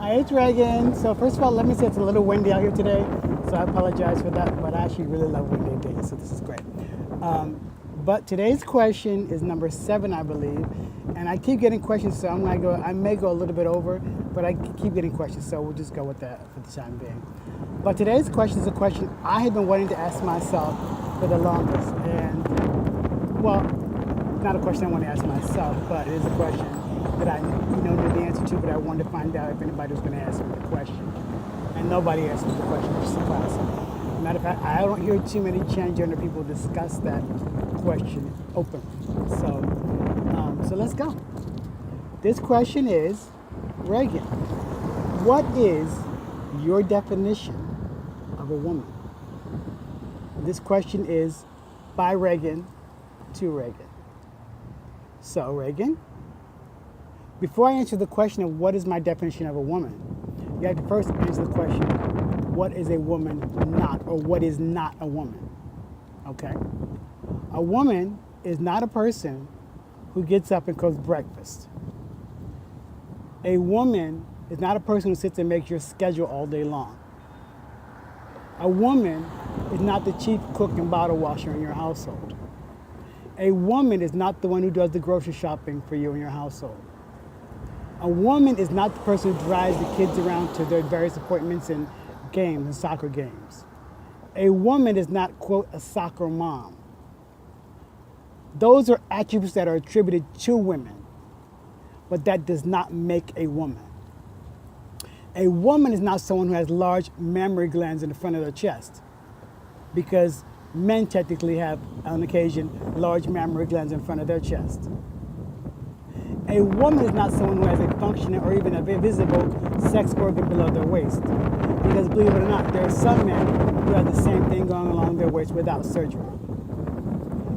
Hey, it's Reagan. So first of all, let me say it's a little windy out here today, so I apologize for that, but I actually really love windy days, so this is great. But today's question is number 7, I believe, and I keep getting questions, so I may go a little bit over, but I keep getting questions, so we'll just go with that for the time being. But today's question is a question I have been wanting to ask myself for the longest, and well, not a question I want to ask myself, but it is a question that I know the answer to, but I wanted to find out if anybody was going to ask me the question. And nobody asked me the question, which is surprising. Matter of fact, I don't hear too many transgender people discuss that question openly. So let's go. This question is, Reagan, what is your definition of a woman? This question is by Reagan to Reagan. So, Reagan, before I answer the question of what is my definition of a woman, you have to first answer the question, what is a woman not, or what is not a woman? Okay? A woman is not a person who gets up and cooks breakfast. A woman is not a person who sits and makes your schedule all day long. A woman is not the chief cook and bottle washer in your household. A woman is not the one who does the grocery shopping for you in your household. A woman is not the person who drives the kids around to their various appointments and games and soccer games. A woman is not, quote, a soccer mom. Those are attributes that are attributed to women, but that does not make a woman. A woman is not someone who has large mammary glands in the front of their chest, because men technically have, on occasion, large mammary glands in front of their chest. A woman is not someone who has a functioning or even a visible sex organ below their waist. Because believe it or not, there are some men who have the same thing going along their waist without surgery.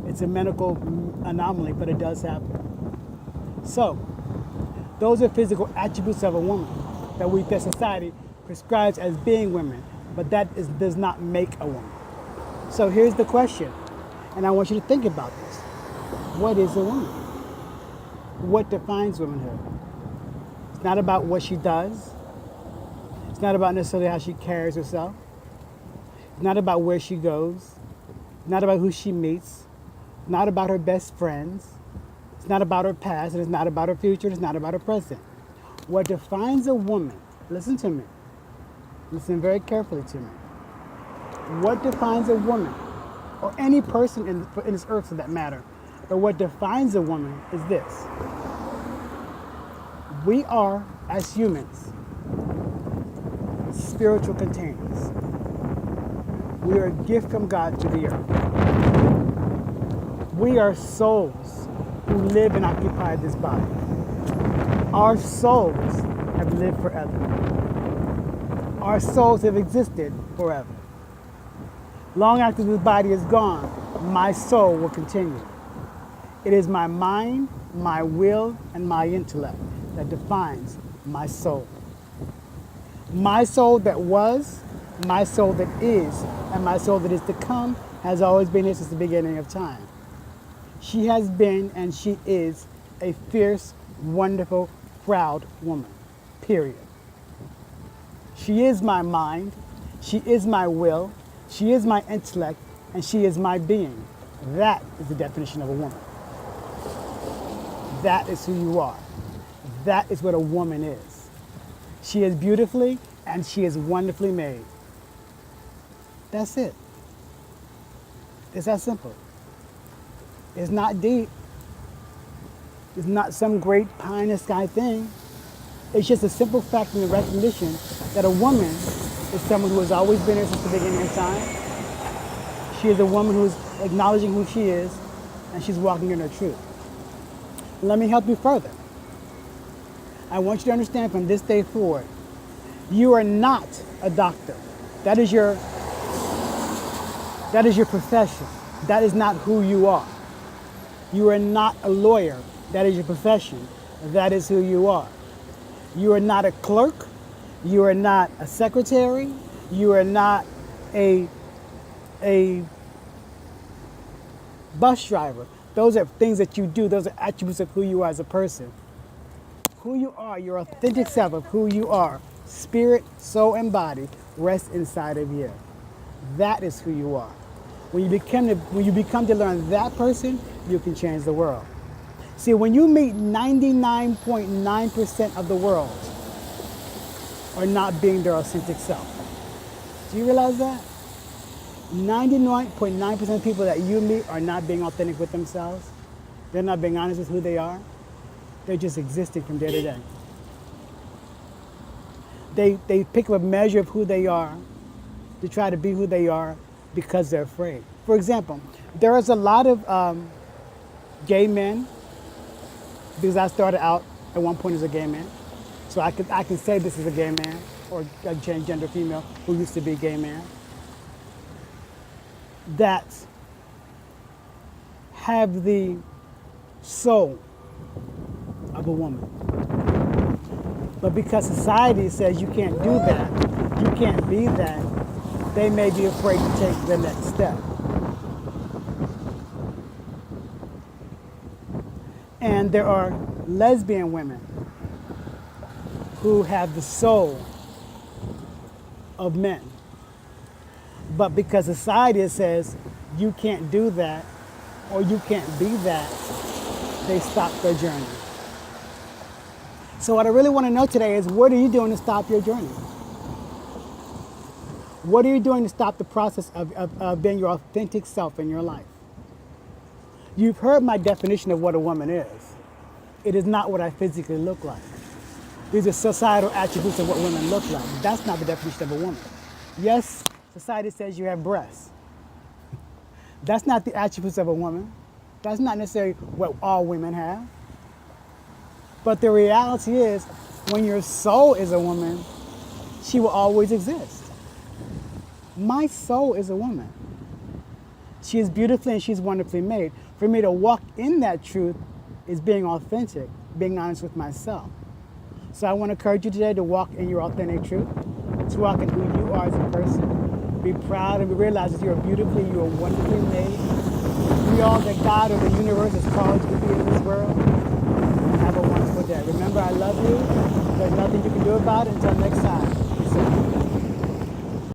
It's a medical anomaly, but it does happen. So, those are physical attributes of a woman that society prescribes as being women, but does not make a woman. So here's the question, and I want you to think about this. What is a woman? What defines womanhood? It's not about what she does. It's not about necessarily how she carries herself. It's not about where she goes. It's not about who she meets. It's not about her best friends. It's not about her past, and it's not about her future, and it's not about her present. What defines a woman, listen to me. Listen very carefully to me. What defines a woman, or any person in this earth for that matter, but what defines a woman is this. We are, as humans, spiritual containers. We are a gift from God to the earth. We are souls who live and occupy this body. Our souls have lived forever. Our souls have existed forever. Long after this body is gone, my soul will continue. It is my mind, my will, and my intellect that defines my soul. My soul that was, my soul that is, and my soul that is to come has always been here since the beginning of time. She has been and she is a fierce, wonderful, proud woman, period. She is my mind, she is my will, she is my intellect, and she is my being. That is the definition of a woman. That is who you are. That is what a woman is. She is beautifully and she is wonderfully made. That's it. It's that simple. It's not deep. It's not some great pie in the sky thing. It's just a simple fact and the recognition that a woman is someone who has always been here since the beginning of time. She is a woman who is acknowledging who she is, and she's walking in her truth. Let me help you further. I want you to understand from this day forward, you are not a doctor. That is your profession. That is not who you are. You are not a lawyer. That is your profession. That is who you are. You are not a clerk. You are not a secretary. You are not a bus driver. Those are things that you do. Those are attributes of who you are as a person. Who you are, your authentic self of who you are, spirit, soul, and body rest inside of you. That is who you are. When you become to learn that person, you can change the world. See, when you meet 99.9% of the world are not being their authentic self. Do you realize that? 99.9% of people that you meet are not being authentic with themselves. They're not being honest with who they are. They're just existing from day to day. They pick up a measure of who they are to try to be who they are because they're afraid. For example, there is a lot of gay men, because I started out at one point as a gay man. So I can say this is a gay man or a transgender female who used to be a gay man, that have the soul of a woman. But because society says you can't do that, you can't be that, they may be afraid to take the next step. And there are lesbian women who have the soul of men. But because society says you can't do that or you can't be that, they stop their journey. So what I really want to know today is, what are you doing to stop your journey? What are you doing to stop the process of being your authentic self in your life? You've heard my definition of what a woman is. It is not what I physically look like. These are societal attributes of what women look like. That's not the definition of a woman. Yes, society says you have breasts. That's not the attributes of a woman. That's not necessarily what all women have. But the reality is, when your soul is a woman, she will always exist. My soul is a woman. She is beautifully and she's wonderfully made. For me to walk in that truth is being authentic, being honest with myself. So I want to encourage you today to walk in your authentic truth, to walk in who you are as a person. Be proud and realize that you are beautifully, you are wonderfully made. Be all that God or the universe has called you to be in this world. And have a wonderful day. Remember, I love you. There's nothing you can do about it. Until next time.